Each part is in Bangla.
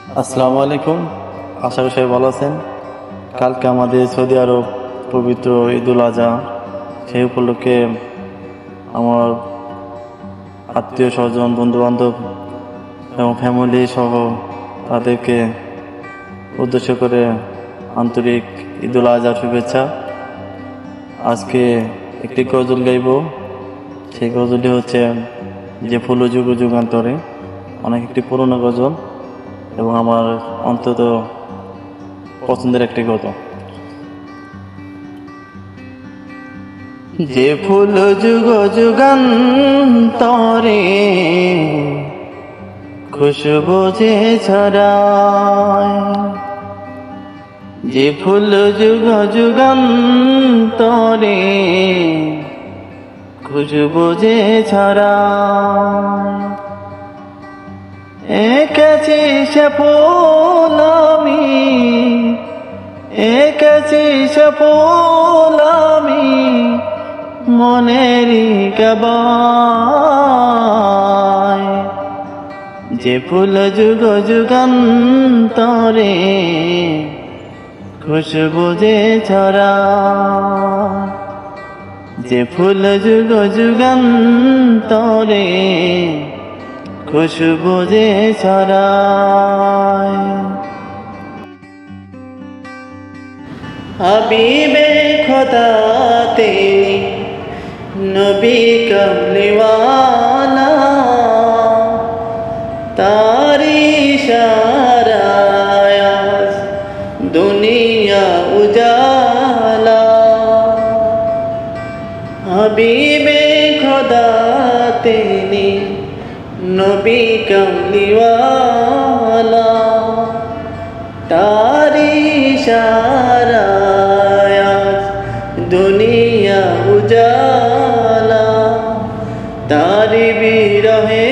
আসসালামু আলাইকুম। আশা করি সবাই ভালো আছেন। কালকে আমাদের সৌদি আরব পবিত্র ঈদুল আজহা, সেই উপলক্ষে আমার আত্মীয় স্বজন, বন্ধু বান্ধব এবং ফ্যামিলি সহ তাদেরকে উদ্দেশ্য করে আন্তরিক ঈদুল আজহার শুভেচ্ছা। আজকে একটি গজল গাইব। সেই গজলটি হচ্ছে যে ফুল যুগ যুগান্তরে, অনেক একটি পুরনো গজল এবং আমার অন্তত পছন্দের একটি গজল। যে ফুল যুগ যুগান্তরে খুশবু যে ছড়ায়, যে ফুল যুগ যুগান্তরে খুশবু যে ছড়ায়, এঁকেছি সে ফুল আমি, এঁকেছি সে ফুল আমি মনেরই কাবায়। যে ফুল যুগ যুগান্তরে খুশবু যে ছড়ায়, যে ফুল যুগ যুগান্তরে খুশবু যে ছড়ায়। হাবিবে খোদা তেরি নবী কমলিওয়ালা, তারি ইশারায় আজ দুনিয়া উজালা। হাবিবে খোদা তেরি নবী কমলিওয়ালা, তারি ইশারায় আজ দুনিয়া উজালা। তারি বিরহে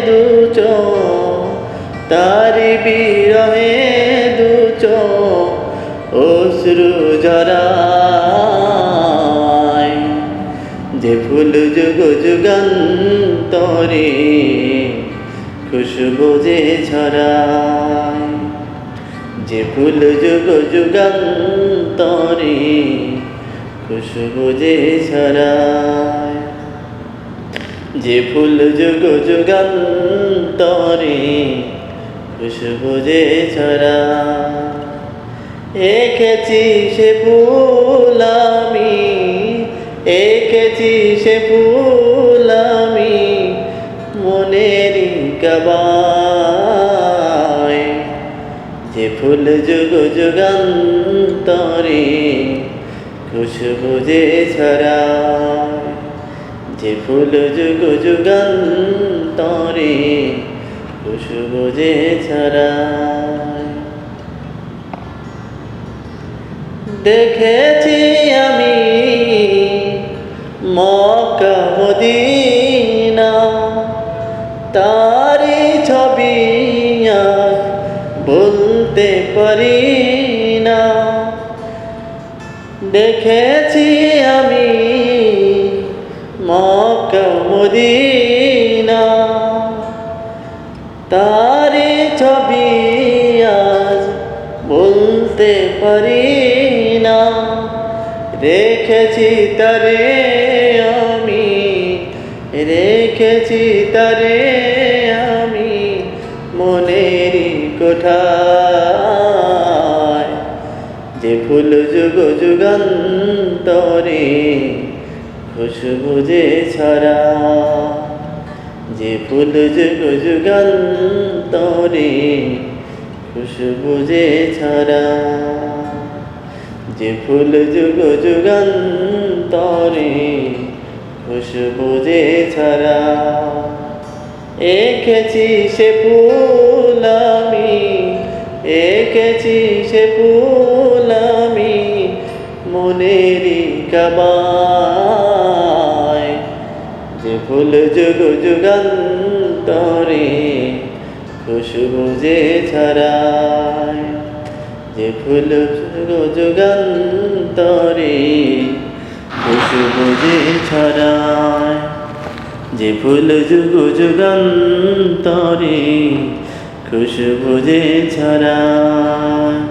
দু চোখ, তারি বিরহে দু চোখ অশ্রু ঝরায়। যে ফুল যুগ যুগান্তরে খুশবু যে ছড়ায়, যে ফুল যুগ যুগান্তরে খুশবু যে ছড়ায়, যে ফুল যুগ যুগান্তরে খুশবু যে ছড়ায়। এঁকেছি সে ফুল আমি, এঁকেছি সে ফুল আমি মনেরই কাবায়। যে ফুল যুগ যুগান্তরে খুশবু যে ছড়ায়, যে ফুল যুগ যুগান্তরে খুশবু যে ছড়ায়। দেখেছি আমি মক্কা মদিনা, তারি ছবি আজ বলতে পারি না। দেখেছি আমি মক্কা মদিনা, তারি ছবি আজ বলতে পারি না। রেখেছি তারে আমি, রেখেছি তারে আমি মনেরই কোঠায়। যে ফুল যুগ যুগান্তরে খুশবু যে ছড়ায়, যে ফুল যুগ যুগান্তরে খুশবু যে ছড়ায়, যে ফুল যুগ যুগান্তরে খুশবু যে ছড়ায়। এঁকেছি সে ফুল আমি, এঁকেছি সে ফুল আমি মনেরই কাবায়। যে ফুল যুগ যুগান্তরে খুশবু যে ছড়ায়, যে ফুল যুগ যুগান্তরে খুশবু যে ছড়ায়, যে ফুল যুগ যুগান্তরে খুশবু যে ছড়ায়